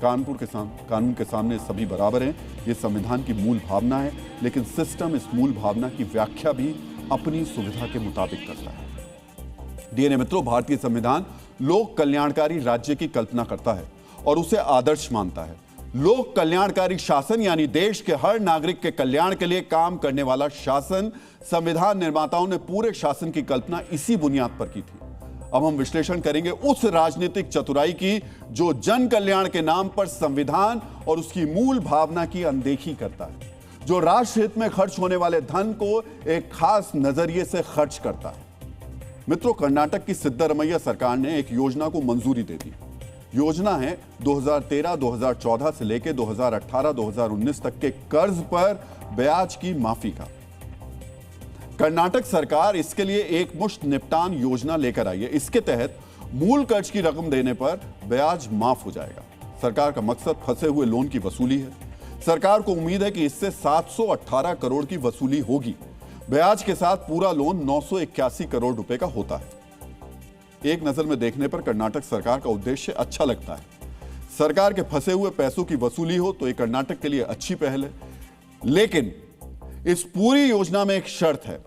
कानून के सामने सभी बराबर हैं, ये संविधान की मूल भावना है। लेकिन सिस्टम इस मूल भावना की व्याख्या भी अपनी सुविधा के मुताबिक करता है। डीएनए मित्रों, भारतीय संविधान लोक कल्याणकारी राज्य की कल्पना करता है और उसे आदर्श मानता है। लोक कल्याणकारी शासन यानी देश के हर नागरिक के कल्याण के लिए काम करने वाला शासन। संविधान निर्माताओं ने पूरे शासन की कल्पना इसी बुनियाद पर की थी। अब हम विश्लेषण करेंगे उस राजनीतिक चतुराई की जो जन कल्याण के नाम पर संविधान और उसकी मूल भावना की अनदेखी करता है, जो राष्ट्र हित में खर्च होने वाले धन को एक खास नजरिए से खर्च करता है। मित्रों, कर्नाटक की सिद्धरमैया सरकार ने एक योजना को मंजूरी दे दी। योजना है 2013-2014 से लेकर 2018-2019 तक के कर्ज पर ब्याज की माफी का। कर्नाटक सरकार इसके लिए एक मुश्त निपटान योजना लेकर आई है। इसके तहत मूल कर्ज की रकम देने पर ब्याज माफ हो जाएगा। सरकार का मकसद फंसे हुए लोन की वसूली है। सरकार को उम्मीद है कि इससे 718 करोड़ की वसूली होगी। ब्याज के साथ पूरा लोन 981 करोड़ रुपए का होता है। एक नजर में देखने पर कर्नाटक सरकार का उद्देश्य अच्छा लगता है। सरकार के फंसे हुए पैसों की वसूली हो तो यह कर्नाटक के लिए अच्छी पहल है। लेकिन इस पूरी योजना में एक शर्त है।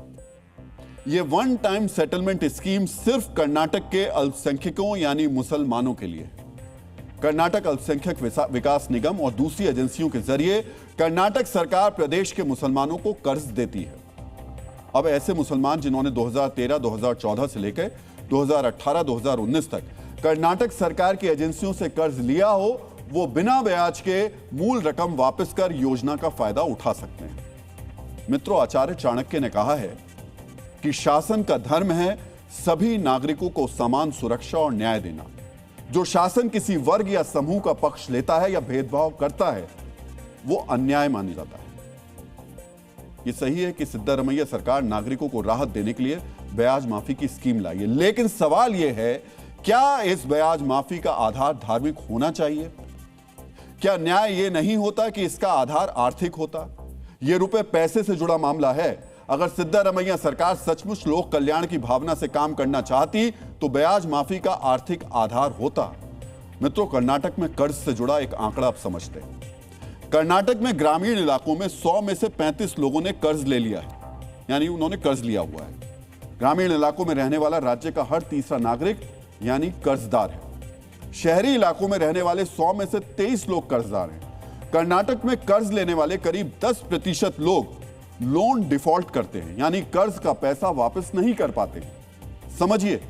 यह वन टाइम सेटलमेंट स्कीम सिर्फ कर्नाटक के अल्पसंख्यकों यानी मुसलमानों के लिए। कर्नाटक अल्पसंख्यक विकास निगम और दूसरी एजेंसियों के जरिए कर्नाटक सरकार प्रदेश के मुसलमानों को कर्ज देती है। अब ऐसे मुसलमान जिन्होंने 2013-2014 से लेकर 2018-2019 तक कर्नाटक सरकार की एजेंसियों से कर्ज लिया हो, वो बिना ब्याज के मूल रकम वापस कर योजना का फायदा उठा सकते हैं। मित्रों, आचार्य चाणक्य ने कहा है कि शासन का धर्म है सभी नागरिकों को समान सुरक्षा और न्याय देना। जो शासन किसी वर्ग या समूह का पक्ष लेता है या भेदभाव करता है, वो अन्याय माना जाता है। यह सही है कि सिद्धरमैया सरकार नागरिकों को राहत देने के लिए ब्याज माफी की स्कीम लाई है। लेकिन सवाल यह है, क्या इस ब्याज माफी का आधार धार्मिक होना चाहिए? क्या न्याय यह नहीं होता कि इसका आधार आर्थिक होता? यह रुपए पैसे से जुड़ा मामला है। अगर सिद्धरमैया सरकार सचमुच लोक कल्याण की भावना से काम करना चाहती तो ब्याज माफी का आर्थिक आधार होता। मित्रों, कर्नाटक में कर्ज से जुड़ा एक आंकड़ा आप समझते हैं। कर्नाटक में ग्रामीण इलाकों में 100 में से 35 लोगों ने कर्ज ले लिया है, यानी उन्होंने कर्ज लिया हुआ है। ग्रामीण इलाकों में रहने वाला राज्य का हर तीसरा नागरिक यानी कर्जदार है। शहरी इलाकों में रहने वाले 100 में से 23 लोग कर्जदार हैं। कर्नाटक में कर्ज लेने वाले करीब 10% लोग लोन डिफॉल्ट करते हैं, यानी कर्ज का पैसा वापस नहीं कर पाते। समझिए,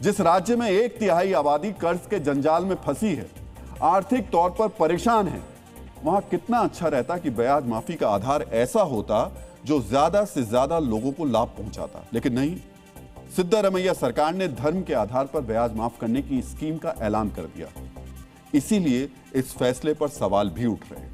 जिस राज्य में 1/3 आबादी कर्ज के जंजाल में फंसी है, आर्थिक तौर पर परेशान है, वहां कितना अच्छा रहता कि ब्याज माफी का आधार ऐसा होता जो ज्यादा से ज्यादा लोगों को लाभ पहुंचाता। लेकिन नहीं, सिद्धारमैया सरकार ने धर्म के आधार पर ब्याज माफ करने की स्कीम का ऐलान कर दिया। इसीलिए इस फैसले पर सवाल भी उठ रहे हैं।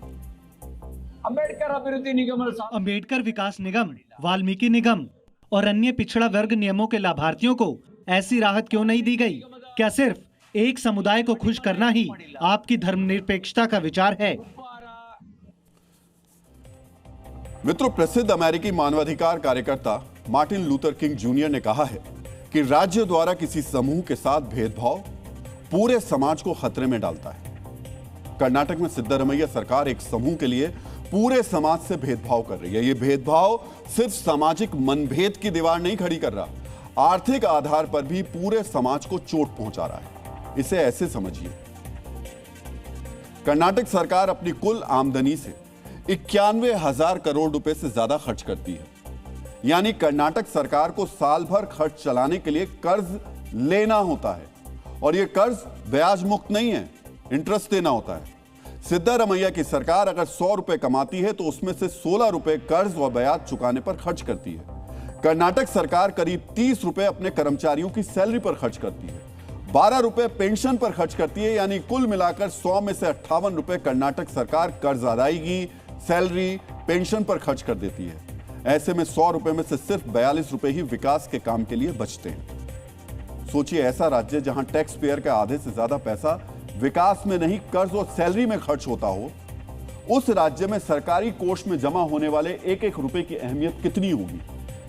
अंबेडकर विकास निगम, वाल्मीकि निगम और अन्य पिछड़ा वर्ग नियमों के लाभार्थियों को ऐसी राहत क्यों नहीं दी गई? क्या सिर्फ एक समुदाय को खुश करना ही आपकी धर्मनिरपेक्षता का विचार है? मित्रों, प्रसिद्ध अमेरिकी मानवाधिकार कार्यकर्ता मार्टिन लूथर किंग जूनियर ने कहा है कि राज्य द्वारा किसी समूह के साथ भेदभाव पूरे समाज को खतरे में डालता है। कर्नाटक में सिद्धारमैया सरकार एक समूह के लिए पूरे समाज से भेदभाव कर रही है। यह भेदभाव सिर्फ सामाजिक मनभेद की दीवार नहीं खड़ी कर रहा, आर्थिक आधार पर भी पूरे समाज को चोट पहुंचा रहा है। इसे ऐसे समझिए, कर्नाटक सरकार अपनी कुल आमदनी से 91,000 करोड़ रुपए से ज्यादा खर्च करती है। यानी कर्नाटक सरकार को साल भर खर्च चलाने के लिए कर्ज लेना होता है, और यह कर्ज ब्याज मुक्त नहीं है, इंटरेस्ट देना होता है। सिद्धारमैया की सरकार अगर 100 रुपए कमाती है तो उसमें से 16 रुपए कर्ज और ब्याज चुकाने पर खर्च करती है। कर्नाटक सरकार करीब 30 रुपए अपने कर्मचारियों की सैलरी पर खर्च करती है, 12 रुपए पेंशन पर खर्च करती है। यानी कुल मिलाकर 100 में से 58 रुपए कर्नाटक सरकार कर्ज अदायगी, सैलरी, पेंशन पर खर्च कर देती है। ऐसे में 100 रुपए में से सिर्फ 42 रुपए ही विकास के काम के लिए बचते हैं। सोचिए, ऐसा राज्य जहां टैक्स पेयर का आधे से ज्यादा पैसा विकास में नहीं कर्ज और सैलरी में खर्च होता हो, उस राज्य में सरकारी कोष में जमा होने वाले एक एक रुपए की अहमियत कितनी होगी।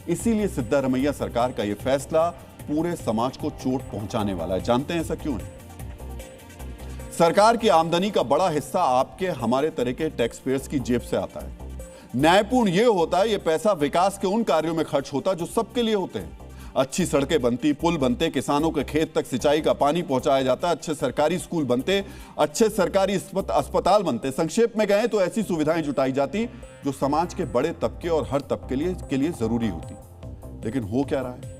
इसीलिए सिद्धारमैया सरकार का यह फैसला पूरे समाज को चोट पहुंचाने वाला है। जानते हैं ऐसा क्यों है? सरकार की आमदनी का बड़ा हिस्सा आपके हमारे तरह के टैक्स पेयर्स की जेब से आता है। न्यायपूर्ण यह होता है, यह पैसा विकास के उन कार्यों में खर्च होता जो सबके लिए होते हैं। अच्छी सड़कें बनती, पुल बनते, किसानों के खेत तक सिंचाई का पानी पहुंचाया जाता, अच्छे सरकारी स्कूल बनते, अच्छे सरकारी अस्पताल बनते। संक्षेप में कहें तो ऐसी सुविधाएं जुटाई जाती जो समाज के बड़े तबके और हर तबके के लिए जरूरी होती। लेकिन हो क्या रहा है?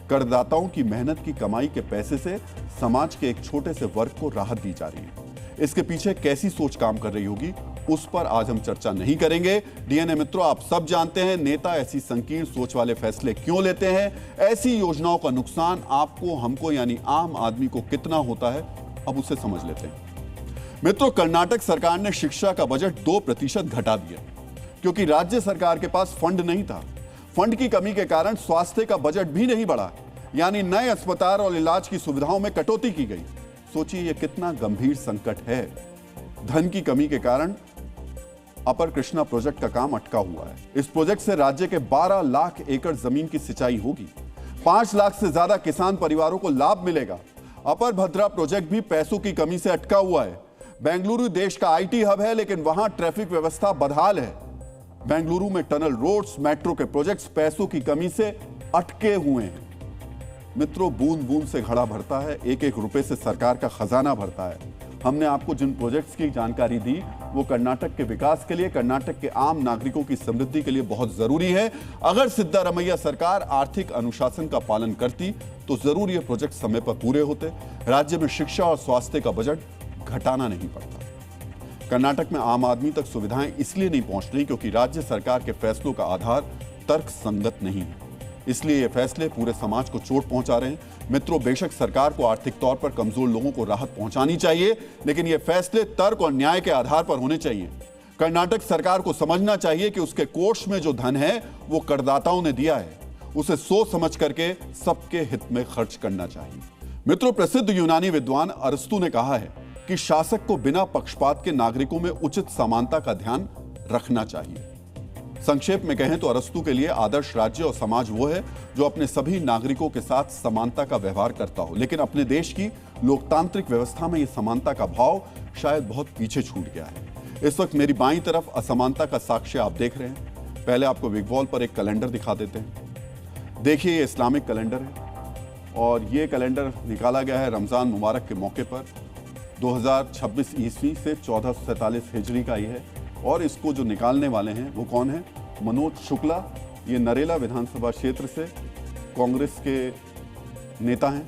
करदाताओं की मेहनत की कमाई के पैसे से समाज के एक छोटे से वर्ग को राहत दी जा रही है। इसके पीछे कैसी सोच काम कर रही होगी, उस पर आज हम चर्चा नहीं करेंगे। डीएनए मित्रों, आप सब जानते हैं नेता ऐसी संकीर्ण सोच वाले फैसले क्यों लेते हैं, ऐसी योजनाओं का नुकसान आपको, हमको यानी आम आदमी को कितना होता है, अब उसे समझ लेते हैं। मित्रों, कर्नाटक सरकार ने शिक्षा का बजट 2% घटा दिया क्योंकि राज्य सरकार के पास फंड नहीं था। फंड की कमी के कारण स्वास्थ्य का बजट भी नहीं बढ़ा, यानी नए अस्पताल और इलाज की सुविधाओं में कटौती की गई। सोचिए यह कितना गंभीर संकट है। धन की कमी के कारण अपर कृष्णा प्रोजेक्ट का काम अटका हुआ है। इस प्रोजेक्ट से राज्य के 12 लाख एकड़ जमीन की सिंचाई होगी, 5 लाख से ज्यादा किसान परिवारों को लाभ मिलेगा। अपर भद्रा प्रोजेक्ट भी पैसों की कमी से अटका हुआ है। बेंगलुरु देश का आईटी हब है, लेकिन वहां ट्रैफिक व्यवस्था बदहाल है। बेंगलुरु में टनल, रोड्स, मेट्रो के प्रोजेक्ट्स पैसों की कमी से अटके हुए हैं। मित्रों, बूंद बूंद से घड़ा भरता है, एक एक रुपए से सरकार का खजाना भरता है। हमने आपको जिन प्रोजेक्ट्स की जानकारी दी वो कर्नाटक के विकास के लिए, कर्नाटक के आम नागरिकों की समृद्धि के लिए बहुत जरूरी है। अगर सिद्धारमैया सरकार आर्थिक अनुशासन का पालन करती तो जरूर ये प्रोजेक्ट समय पर पूरे होते। राज्य में शिक्षा और स्वास्थ्य का बजट घटाना नहीं पड़ता। कर्नाटक में आम आदमी तक सुविधाएं इसलिए नहीं पहुंच रही क्योंकि राज्य सरकार के फैसलों का आधार तर्क संगत नहीं है। इसलिए ये फैसले पूरे समाज को चोट पहुंचा रहे हैं। मित्रों, बेशक सरकार को आर्थिक तौर पर कमजोर लोगों को राहत पहुंचानी चाहिए, लेकिन ये फैसले तर्क और न्याय के आधार पर होने चाहिए। कर्नाटक सरकार को समझना चाहिए कि उसके कोष में जो धन है वो करदाताओं ने दिया है, उसे सोच समझ करके सबके हित में खर्च करना चाहिए। मित्रों, प्रसिद्ध यूनानी विद्वान अरस्तु ने कहा है कि शासक को बिना पक्षपात के नागरिकों में उचित समानता का ध्यान रखना चाहिए। संक्षेप में कहें तो अरस्तु के लिए आदर्श राज्य और समाज वो है जो अपने सभी नागरिकों के साथ समानता का व्यवहार करता हो। लेकिन अपने देश की लोकतांत्रिक व्यवस्था में यह समानता का भाव शायद बहुत पीछे छूट गया है। इस वक्त मेरी बाईं तरफ असमानता का साक्ष्य आप देख रहे हैं। पहले आपको बिग वॉल पर एक कैलेंडर दिखा देते हैं। देखिए, ये इस्लामिक कैलेंडर है और ये कैलेंडर निकाला गया है रमजान मुबारक के मौके पर। 2026 ईस्वी से 1447 हिजरी का ये है और इसको जो निकालने वाले हैं वो कौन है? मनोज शुक्ला, ये नरेला विधानसभा क्षेत्र से कांग्रेस के नेता हैं।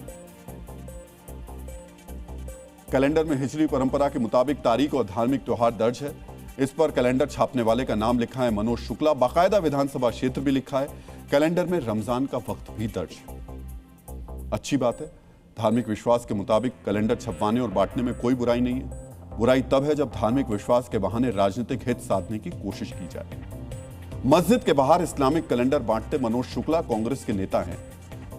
कैलेंडर में हिजरी परंपरा के मुताबिक तारीख और धार्मिक त्योहार दर्ज है। इस पर कैलेंडर छापने वाले का नाम लिखा है मनोज शुक्ला, बाकायदा विधानसभा क्षेत्र भी लिखा है। कैलेंडर में रमजान का वक्त भी दर्ज है। अच्छी बात है, धार्मिक विश्वास के मुताबिक कैलेंडर छपवाने और बांटने में कोई बुराई नहीं है। बुराई तब है जब धार्मिक विश्वास के बहाने राजनीतिक हित साधने की कोशिश की जाए। मस्जिद के बाहर इस्लामिक कैलेंडर बांटते मनोज शुक्ला कांग्रेस के नेता हैं।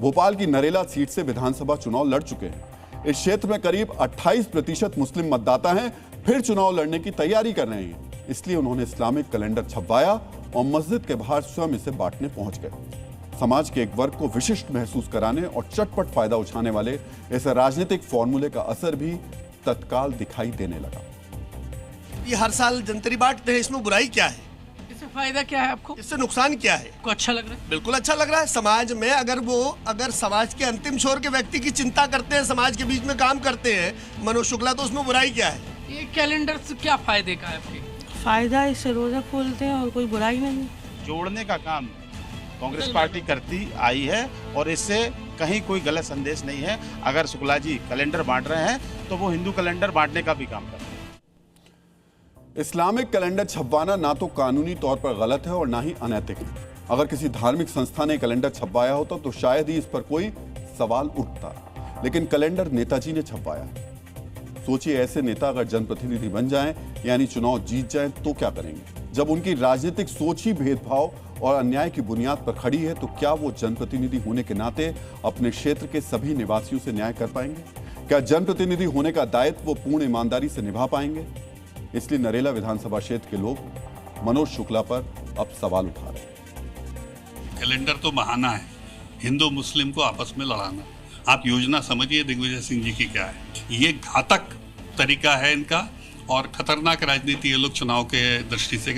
भोपाल की नरेला सीट से विधानसभा चुनाव लड़ चुके हैं। इस क्षेत्र में करीब 28% मुस्लिम मतदाता हैं, फिर चुनाव लड़ने की तैयारी कर रहे हैं। इसलिए उन्होंने इस्लामिक कैलेंडर छपवाया और मस्जिद के बाहर स्वयं इसे बांटने पहुंच गए। समाज के एक वर्ग को विशिष्ट महसूस कराने और चटपट फायदा उठाने वाले इस राजनीतिक फॉर्मूले का असर भी तत्काल दिखाई देने लगा। ये हर साल जंतरी बांटते हैं, इसमें बुराई क्या है? इससे फायदा क्या है आपको? इससे नुकसान क्या है? आपको अच्छा लग रहा है? बिल्कुल अच्छा लग रहा है। समाज में अगर समाज के अंतिम छोर के व्यक्ति की चिंता करते हैं, समाज के बीच में काम करते हैं मनोज शुक्ला, तो उसमें बुराई क्या है? ये कैलेंडर से क्या फायदे का है आपके? फायदा, इससे रोजा खोलते हैं और कोई बुराई नहीं। जोड़ने का काम कांग्रेस पार्टी करती आई है और इससे कहीं कोई गलत संदेश नहीं है। अगर शुक्ला जी कैलेंडर बांट रहे हैं तो वो हिंदू कैलेंडर बांटने का भी काम कर रहे हैं। इस्लामिक कैलेंडर छपवाना ना तो कानूनी तौर पर गलत है और ना ही अनैतिक है। अगर किसी धार्मिक संस्था ने कैलेंडर छपवाया होता तो शायद ही इस पर कोई सवाल उठता, लेकिन कैलेंडर नेताजी ने छपवाया। सोचिए, ऐसे नेता अगर जनप्रतिनिधि बन जाएं यानी चुनाव जीत जाएं तो क्या करेंगे? जब उनकी राजनीतिक सोच ही भेदभाव और अन्याय की बुनियाद पर खड़ी है तो क्या वो जनप्रतिनिधि होने के नाते अपने क्षेत्र के सभी निवासियों से न्याय कर पाएंगे? क्या जनप्रतिनिधि होने का दायित्व वो पूर्ण ईमानदारी से निभा पाएंगे? इसलिए नरेला विधानसभा क्षेत्र के लोग मनोज शुक्ला पर अब सवाल उठा रहे हैं। कैलेंडर तो बहाना है हिंदू मुस्लिम को आपस में लड़ाना। आप योजना समझिए दिग्विजय सिंह जी की क्या है। ये घातक तरीका है इनका और खतरनाक राजनीति ये लोग चुनाव के दृष्टि से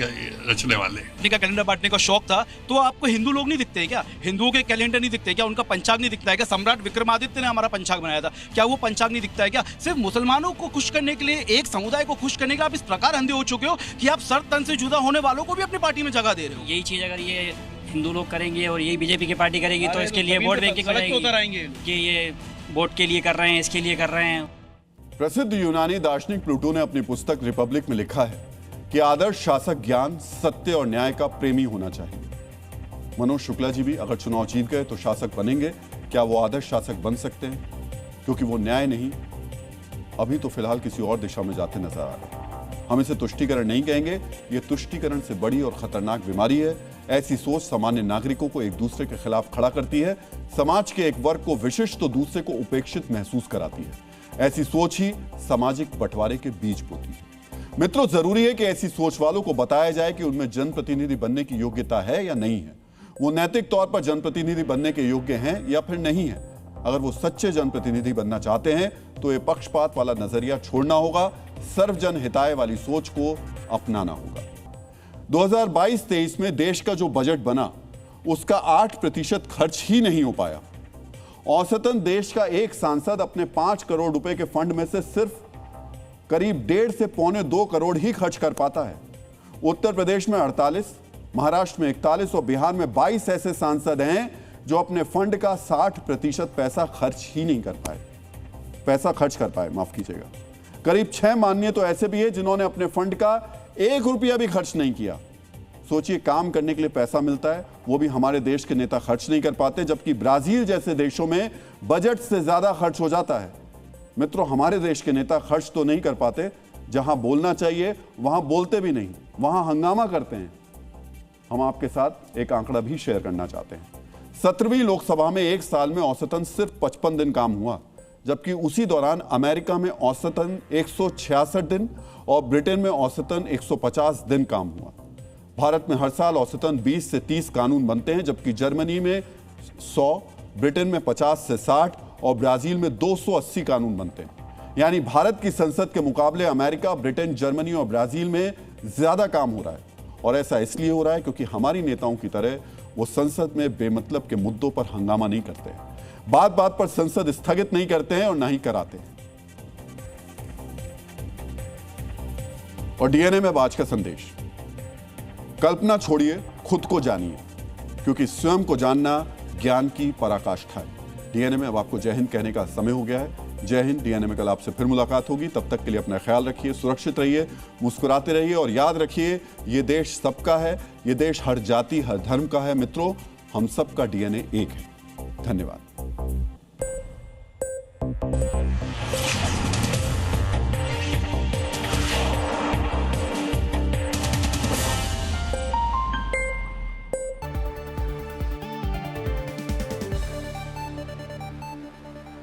रचने वाले हैं। का कैलेंडर बांटने का शौक था तो आपको हिंदू लोग नहीं दिखते क्या? हिंदुओं के कैलेंडर नहीं दिखते क्या? उनका पंचांग नहीं दिखता है क्या? सम्राट विक्रमादित्य ने हमारा पंचांग बनाया था, क्या वो पंचांग नहीं दिखता है क्या? सिर्फ मुसलमानों को खुश करने के लिए, एक समुदाय को खुश करने के लिए आप इस प्रकार अंधे हो चुके हो कि आप सर तन से जुदा होने वालों को भी अपनी पार्टी में जगह दे रहे हो। यही चीज अगर ये हिंदू लोग करेंगे और यही बीजेपी की पार्टी करेगी तो इसके लिए वोट बैंकिंग करेंगे कि ये वोट के लिए कर रहे हैं, इसके लिए कर रहे हैं। प्रसिद्ध यूनानी दार्शनिक प्लूटो ने अपनी पुस्तक रिपब्लिक में लिखा है कि आदर्श शासक ज्ञान, सत्य और न्याय का प्रेमी होना चाहिए। मनोज शुक्ला जी भी अगर चुनाव जीत गए तो शासक बनेंगे। क्या वो आदर्श शासक बन सकते हैं? क्योंकि वो न्याय नहीं, अभी तो फिलहाल किसी और दिशा में जाते नजर आ रहे हैं। हम इसे तुष्टीकरण नहीं कहेंगे, ये तुष्टीकरण से बड़ी और खतरनाक बीमारी है। ऐसी सोच सामान्य नागरिकों को एक दूसरे के खिलाफ खड़ा करती है, समाज के एक वर्ग को विशिष्ट तो दूसरे को उपेक्षित महसूस कराती है। ऐसी सोच ही सामाजिक बंटवारे के बीज बोती है। मित्रों, जरूरी है कि ऐसी सोच वालों को बताया जाए कि उनमें जनप्रतिनिधि बनने की योग्यता है या नहीं है, वो नैतिक तौर पर जनप्रतिनिधि बनने के योग्य हैं या फिर नहीं है। अगर वो सच्चे जनप्रतिनिधि बनना चाहते हैं तो ये पक्षपात वाला नजरिया छोड़ना होगा, सर्वजन हिताय वाली सोच को अपनाना होगा। 2022-23 में देश का जो बजट बना उसका 8% खर्च ही नहीं हो पाया। औसतन देश का एक सांसद अपने 5 करोड़ रुपए के फंड में से सिर्फ करीब 1.5 से 1.25 करोड़ ही खर्च कर पाता है। उत्तर प्रदेश में 48, महाराष्ट्र में 41 और बिहार में 22 ऐसे सांसद हैं जो अपने फंड का 60% पैसा खर्च कर पाए, माफ कीजिएगा। करीब 6 माननीय तो ऐसे भी हैं जिन्होंने अपने फंड का 1 रुपया भी खर्च नहीं किया। सोचिए, काम करने के लिए पैसा मिलता है, वो भी हमारे देश के नेता खर्च नहीं कर पाते, जबकि ब्राजील जैसे देशों में बजट से ज्यादा खर्च हो जाता है। मित्रों, हमारे देश के नेता खर्च तो नहीं कर पाते, जहां बोलना चाहिए वहां बोलते भी नहीं, वहां हंगामा करते हैं। हम आपके साथ एक आंकड़ा भी शेयर करना चाहते हैं। 17वीं लोकसभा में एक साल में औसतन सिर्फ 55 दिन काम हुआ, जबकि उसी दौरान अमेरिका में औसतन 166 दिन और ब्रिटेन में औसतन 150 दिन काम हुआ। भारत में हर साल औसतन 20 से 30 कानून बनते हैं, जबकि जर्मनी में 100, ब्रिटेन में 50 से 60 और ब्राजील में 280 कानून बनते हैं। यानी भारत की संसद के मुकाबले अमेरिका, ब्रिटेन, जर्मनी और ब्राजील में ज्यादा काम हो रहा है। और ऐसा इसलिए हो रहा है क्योंकि हमारी नेताओं की तरह वो संसद में बेमतलब के मुद्दों पर हंगामा नहीं करते हैं, बात बात पर संसद स्थगित नहीं करते हैं और ना ही कराते हैं। और डीएनए में बाज का संदेश, कल्पना छोड़िए, खुद को जानिए, क्योंकि स्वयं को जानना ज्ञान की पराकाष्ठा है। डीएनए में अब आपको जय हिंद कहने का समय हो गया है। जय हिंद। डीएनए में कल आपसे फिर मुलाकात होगी। तब तक के लिए अपना ख्याल रखिए, सुरक्षित रहिए, मुस्कुराते रहिए और याद रखिए ये देश सबका है, ये देश हर जाति हर धर्म का है। मित्रों, हम सबका डीएनए एक है। धन्यवाद।